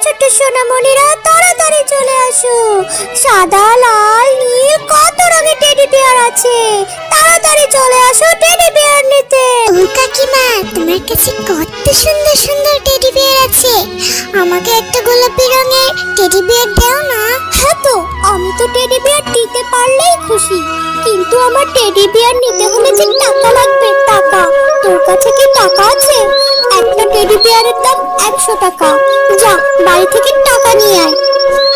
ছোট সোনামণিরা তাড়াতাড়ি চলে আসো। সাদা, লাল, নীল কত রঙের টেডি বিয়ার আছে। তাড়াতাড়ি চলে আসো টেডি বিয়ার নিতে। ও কাকিমা, তোমার কাছে কত সুন্দর সুন্দর টেডি বিয়ার আছে। আমাকে একটা গোলাপি রঙের টেডি বিয়ার দাও না। হ্যাঁ তো, আমি তো টেডি বিয়ার দিতে পারলেই খুশি, কিন্তু আমার টেডি বিয়ার নিতে হলে যে টাকা লাগবে, টাকা। তোর কাছে কি টাকা আছে? একটা টেডি বিয়ারের দাম 100 টাকা। যা বাড়ি থেকে টাকা নিয়ে আয়,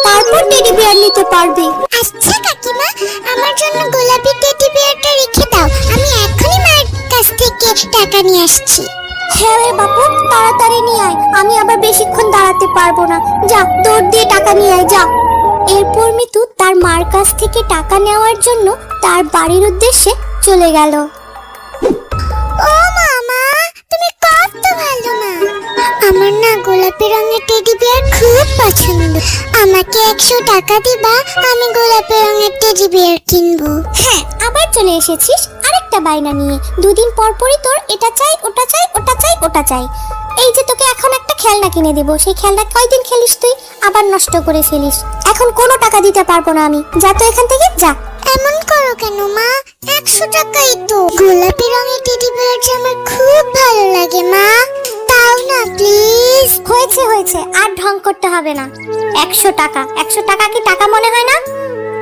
তারপর টেডি বিয়ার নিতে পারবি। আচ্ছা কাকিমা, আমার জন্য গোলাপি টেডি বিয়ারটা রেখে দাও। আমি এখনই মায়ের কাছ থেকে টাকা নিয়ে আসছি। হ্যাঁ রে বাপু, তাড়াতাড়ি নিয়ে আয়, আমি আবার বেশিক্ষণ দাঁড়াতে পারবো না। যা দৌড় দিয়ে টাকা নিয়ে আয়, যা। এরপর মিতু তার মার কাছ থেকে টাকা নেওয়ার জন্য তার বাড়ির উদ্দেশ্যে চলে গেল। ও মামা, তুমি কত ভালো মা। আমার না গোলাপি রঙের টেডি বিয়ার খুব পছন্দ। আমাকে 100 টাকা দিবা, আমি গোলাপি রঙের টেডি বিয়ার কিনবো। হ্যাঁ, আবার চলে এসেছিস আরেকটা বায়না নিয়ে। দুদিন পর পরই তোর এটা চাই, ওটা চাই, ওটা চাই, ওটা চাই। এই যে তোকে এখন একটা খেলনা কিনে দেবো, সেই খেলনা কয়দিন খেলিস তুই, আবার নষ্ট করে ফেলিস। এখন কোনো টাকা দিতে পারবো না আমি। যা তো এখান থেকে, যা। এমন করো কেন মা? 100 টাকাই তো। গোলাপি রঙের টেডি বিয়ারটা আমার খুব ভালো লাগে মা, দাও না প্লিজ। হয়েছে হয়েছে, আর ঢং করতে হবে না। 100 টাকা, 100 টাকা কি টাকা মনে হয় না?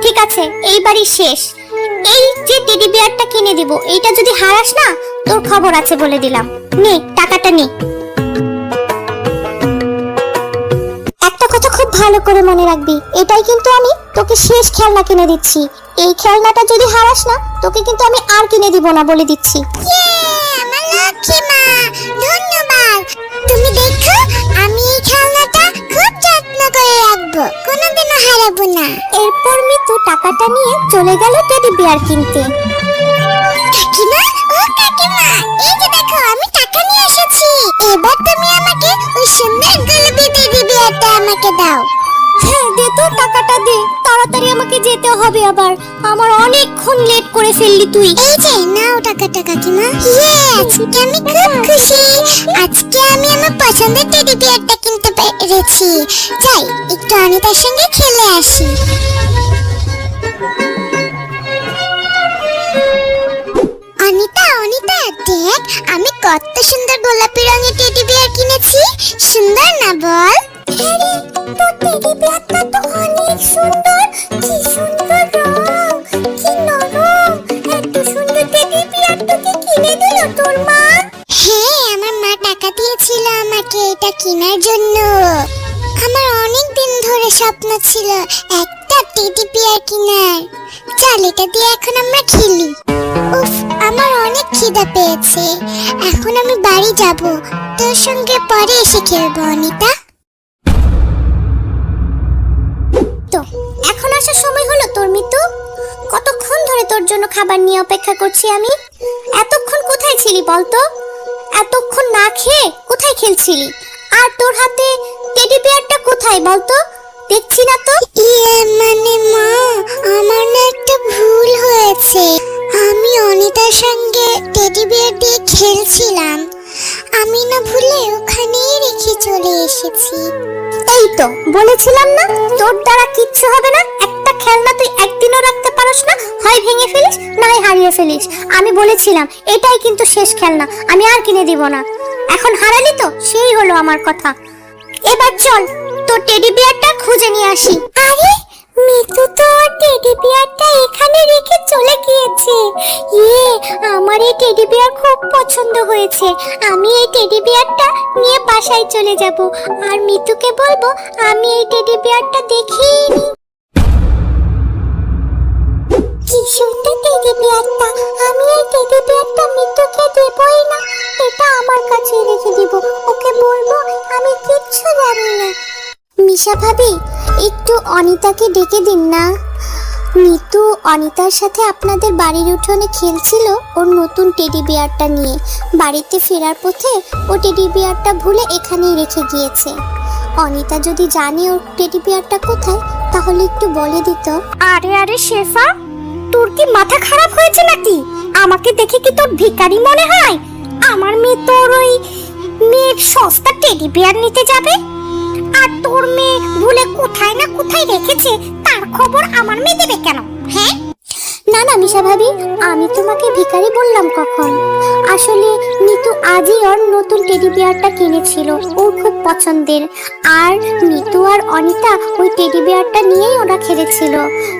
ঠিক আছে, এইবারই শেষ। এই যে টেডি বিয়ারটা কিনে দিব, এইটা যদি হারাস না, তোর খবর আছে বলে দিলাম। নে টাকাটা নে। একটা কথা খুব ভালো করে মনে রাখবি, এটাই কিন্তু আমি তোকে শেষ খেলনা কিনে দিচ্ছি। এই খেলনাটা যদি হারাস না, তোকে কিন্তু আমি আর কিনে দিব না, বলে দিচ্ছি। আমার লক্ষ্মী মা, ধন্যবাদ। তুমি দেখো, আমি এই খেলনাটা খুব যত্ন করে রাখবো, কোনোদিনও হারাবো না। এরপর মিতু টাকাটা নিয়ে চলে গেল টেডি বিয়ার কিনতে। কাকিমা, ও কাকিমা, এই যে দেখো আমি টাকা নিয়ে এসেছি। এবার তুমি আমাকে ওই সুন্দর গোলাপি টেডি বিয়ারটা আমাকে দাও। হ্যাঁ দে তো, টাকাটা দে, তাড়াতাড়ি আমাকে যেতে হবে আবার। আমার অনেকক্ষণ লেট করে ফেললি তুই। এই যে নাও টাকাটা কাকিমা। আজকে আমি খুব খুশি। আজকে আমি আমার পছন্দের টেডি বিয়ারটা কিনতে পেরেছি। যাই একটু অনিতার সঙ্গে খেলে আসি। অনিতা, অনিতা দেখ, আমি কত সুন্দর গোলাপি রঙের টেডি বিয়ার কিনেছি। সুন্দর না বল? আরে তোর টেডি বিয়ারটা তো অনেক সুন্দর। কি সুন্দর রং, কি নরম। এত সুন্দর টেডি বিয়ার তোকে কিনে দিল তোর মা? হ্যাঁ, আমার মা টাকা দিয়েছিল আমাকে এটা কেনার জন্য। আমার অনেক দিন ধরে স্বপ্ন ছিল একটা টেডি বিয়ার কেনার। চল এটা দিয়ে এখন আমরা খেলি। উফ, আমার অনেক খিদা পেয়েছে। এখন আমি বাড়ি যাব, তোর সঙ্গে পরে এসে খেলবো অনিতা। তো এখন আসার সময় হলো তোর মিতু? কতক্ষণ ধরে তোর জন্য খাবার নিয়ে অপেক্ষা করছি আমি। এতক্ষণ কোথায় ছিলি বলতো? এতক্ষণ না খেয়ে কোথায় খেলছিলি? আর তোর হাতে টেডি বিয়ারটা কোথায় বলতো? দেখছি না তো। মানে মা, আমার না একটা ভুল হয়েছে। আমি অনিতার সঙ্গে টেডি বিয়ার দিয়ে খেলছিলাম। আমি না ভুলে ওখানেই রেখে চলে এসেছি। এই তো বলেছিলাম না, তোর দ্বারা কিচ্ছু হবে না। একটা খেলনা তুই একদিনও রাখতে পারস না, হয় ভেঙে ফেলিস নয় হারিয়ে ফেলিস। আমি বলেছিলাম এটাই কিন্তু শেষ খেলনা, আমি আর কিনে দিব না। এখন হারালি তো, সেই হলো আমার কথা। এবার চল তোর টেডি বিয়ারটা খুঁজে নিয়ে আসি। আরে মিতু তো টেডি বিয়ারটা এখানে রেখে চলে গিয়েছে। আমার এই টেডি বিয়ার খুব পছন্দ হয়েছে। আমি এই টেডি বিয়ারটা নিয়ে বাসায় চলে যাব, আর মিতুকে বলবো আমি এই টেডি বিয়ারটা দেখিনি। কি সুন্দর টেডি বিয়ারটা। আমি এই টেডি বিয়ারটা মিতুকে দেবই না, এটা আমার কাছে রেখে দিব। ওকে বলবো আমি কিচ্ছু জানি না। মিশা ভাবি, একটু অনিতাকে ডেকে দিন না। মিতু অনিতার সাথে আপনাদের বাড়ির উঠোনে খেলছিল ওর নতুন টেডি বিয়ারটা নিয়ে। বাড়িতে ফেরার পথে ও টেডি বিয়ারটা ভুলে এখানেই রেখে গিয়েছে। অনিতা যদি জানে ওর টেডি বিয়ারটা কোথায়, তাহলে একটু বলে দিত। আরে আরে শেফা, তোর কি মাথা খারাপ হয়েছে নাকি? আমাকে দেখে কি তোর ভিখারি মনে হয়? আমার মেয়ে তোর ওই মেয়ের সস্তা টেডি বিয়ার নিতে যাবে? আর তোর মেয়ে ভুলে কোথায় না কোথায় রেখেছে তার খবর আমার মেয়ে দেবে কেন? হ্যাঁ, না না মিশা ভাবি, আমি তোমাকে ভিখারি বললাম কখন? আসলে নিতু আজই ওর নতুন টেডি বিয়ারটা কিনেছিল, ওর খুব পছন্দের। আর নিতু আর অনিতা ওই টেডি বিয়ারটা নিয়েই ওরা খেলেছিল,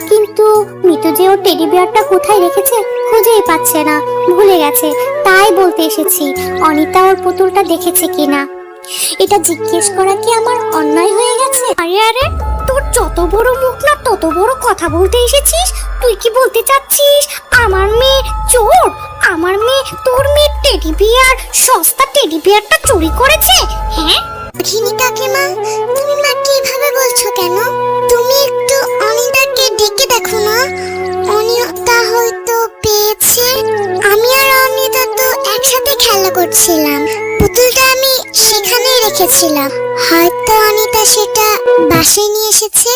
কিন্তু নিতু যে ওর টেডি বিয়ারটা কোথায় রেখেছে খুঁজেই পাচ্ছে না, ভুলে গেছে। তাই বলতে এসেছি অনিতা ওর পুতুলটা দেখেছে কিনা। এটা জিজ্ঞেস করা কি আমার অন্যায় হয়ে গেছে? আরে আরে, তোর যত বড় মুখ না তত বড় কথা বলতে এসেছিস। তুই কি বলতে চাচ্ছিস আমার মেয়ে চোর? আমার মেয়ে তোর মেয়ে টেডি বিয়ার, সস্তা টেডি বিয়ারটা চুরি করেছে? হ্যাঁ গিনি কাকিমা, তুমি মাকে এভাবে বলছো কেন? তুমি একটু অনিতাকে ডেকে দেখো না, অনিতা হয়তো পেয়েছে। আমি আর অনিতা তো একসাথে খেলা করছিলাম, পুতুলটা আমি সেখানেই রেখেছিলাম, হয়তো অনিতা সেটা বাসায় নিয়ে এসেছে।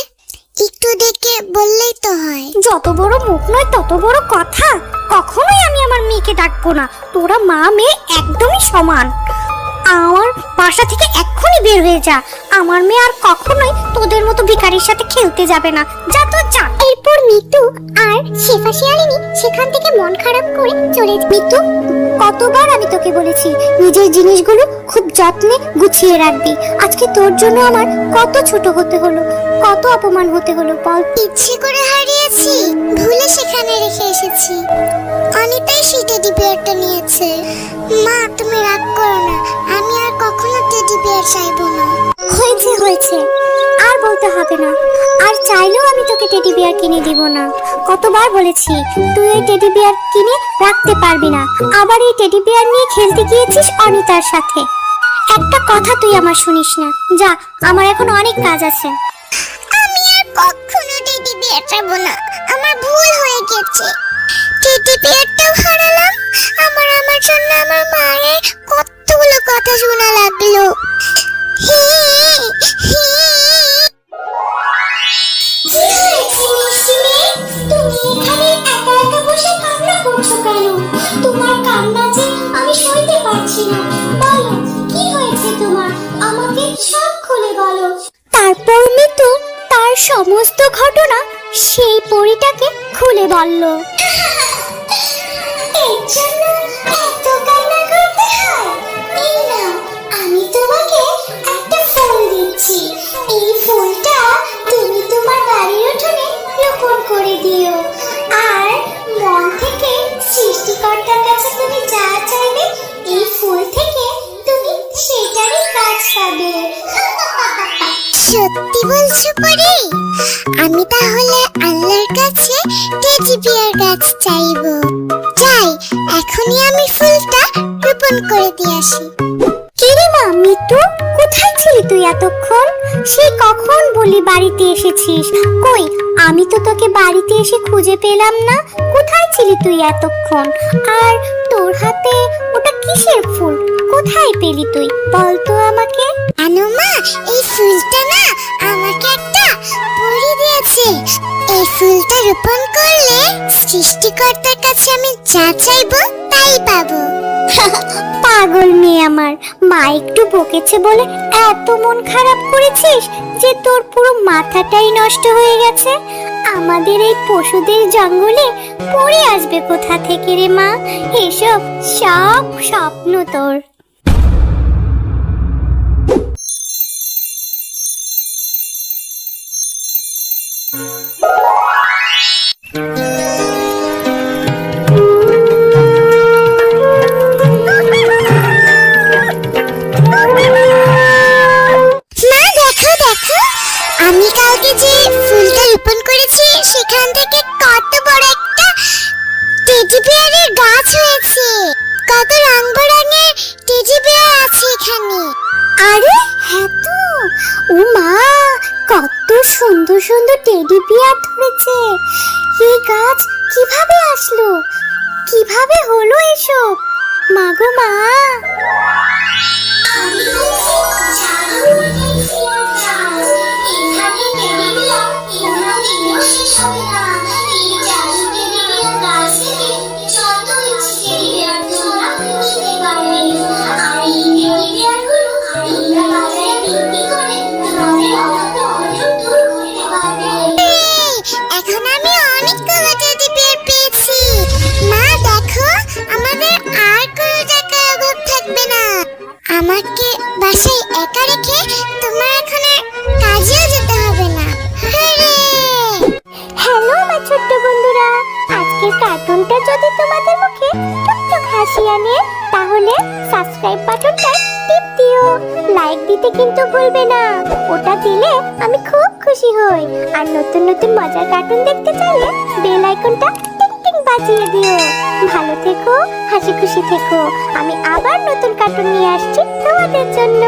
একটু ডেকে বললেই তো হয়। যত বড় মুখ নয় তত বড় কথা। কখনোই আমি আমার মেয়েকে ডাকবো না। তোরা মা মেয়ে একদমই সমান। আমার বাসা থেকে এক্ষুনি বের হয়ে যা। আমার মেয়ে আর কখনোই তোদের মতো ভিখারির সাথে খেলতে যাবে না। যা তো যা। এরপর মিতু আর শেফা শিয়ালিনী সেখান থেকে মন খারাপ করে চলে যায়। মিতু, কতবার আমি তোকে বলেছি নিজের জিনিসগুলো খুব যত্নে গুছিয়ে রাখবি। আজকে তোর জন্য আমার কত ছোট হতে হলো, কত অপমান হতে হলো বল। ইচ্ছে করে হারিয়েছি, ভুলে সেখানে রেখে এসেছি। অনিতাই সেই টেডি বিয়ারটা নিয়েছে। মা তুমি রাগ করো না, আমি আর কখনো টেডি বিয়ার চাইবো না। হয়েছে হয়েছে, আর বলতে হবে না। আর চাইলেও আমি তোকে টেডি বিয়ার কিনে দিব না। কতবার বলেছি তুই এই টেডি বিয়ার কিনে রাখতে পারবি না, আবার এই টেডি বিয়ার নিয়ে খেলতে গিয়েছিস অনিতার সাথে। একটা কথা তুই আমার শুনিস না। যা, আমার এখন অনেক কাজ আছে। আমি আর কখনো টেডি বিয়ার চাইবো না, আমার ভুল হয়ে গেছে। টেডি বিয়ারটাও হারালাম, আমার জন্য আমার মায়ের কতগুলো কথা শোনা লাগলো। হি হি। তুমি এখানে একা একা বসে কান্না করছো কেন? তোমার কান্না যে আমি সইতে পারছি না। বলো কি হয়েছে তোমার, আমাকে সব খুলে বলো। তারপর মিতু তার সমস্ত ঘটনা সেই পরীটাকে খুলে বলল। এর জন্য এত কান্না করতে হয়? এই নাও, আমি তোমাকে একটা ফুল দিচ্ছি। এই ফুলটা তুমি তোমার বাড়ির উঠোনে রোপণ করে দিও, আর মন থেকে সৃষ্টিকর্তার কাছে তুমি যা চাইবে এই ফুল থেকে তুমি সেটারই কাজ পাবে। সত্যি বলছো পরি? আমি তাহলে আল্লাহর কাছে টেডি বিয়ার গাছ চাইবো। যাই, এখনই আমি ফুলটা রোপণ করে দিয়ে আসি। কিরে মা মিতু, কোথায় ছিলি তুই এতক্ষণ? সে কখন বলি বাড়িতে এসেছিস? কই, আমি তো তোকে বাড়িতে এসে খুঁজে পেলাম না। কোথায় ছিলি তুই এতক্ষণ? আর তোর হাতে ওটা কিসের ফুল? কোথায় পেলি তুই বল তো আমাকে। মা, এই ফুলটা না আমাকে একটা পরী দিয়েছে। এই ফুলটা রোপণ করলে সৃষ্টিকর্তার কাছে আমি যা চাইবো তাই পাবো। পাগল মেয়ে আমার, মা একটু বকেছে বলে এত মন খারাপ করেছিস যে তোর পুরো মাথাটাই নষ্ট হয়ে গেছে। আমাদের এই পশুদের জঙ্গলে পড়ে আসবে কোথা থেকে রে মা? এসব সব স্বপ্ন তোর। আমি কালকে যে ফুলটা রোপণ করেছি সেখান থেকে কত বড় একটা টেডি বিয়ারের গাছ হয়েছে। কত রং বেরঙের টেডি বিয়ার আছে এখানে। আরে হ্যাঁ তো, ও মা, কত সুন্দর সুন্দর টেডি বিয়ার ধরেছে। এই গাছ কিভাবে আসলো? কিভাবে হলো এসব? মা গো মা, সাবস্ক্রাইব বাটনটা টিপ দিও। লাইক দিতে কিন্তু ভুলবে না, ওটা দিলে আমি খুব খুশি হই। আর নতুন নতুন মজার কার্টুন দেখতে চাইলে বেল আইকনটা টিং টিং বাজিয়ে দিও। ভালো থেকো, হাসি খুশি থেকো। আমি আবার নতুন কার্টুন নিয়ে আসছি তোমাদের জন্য।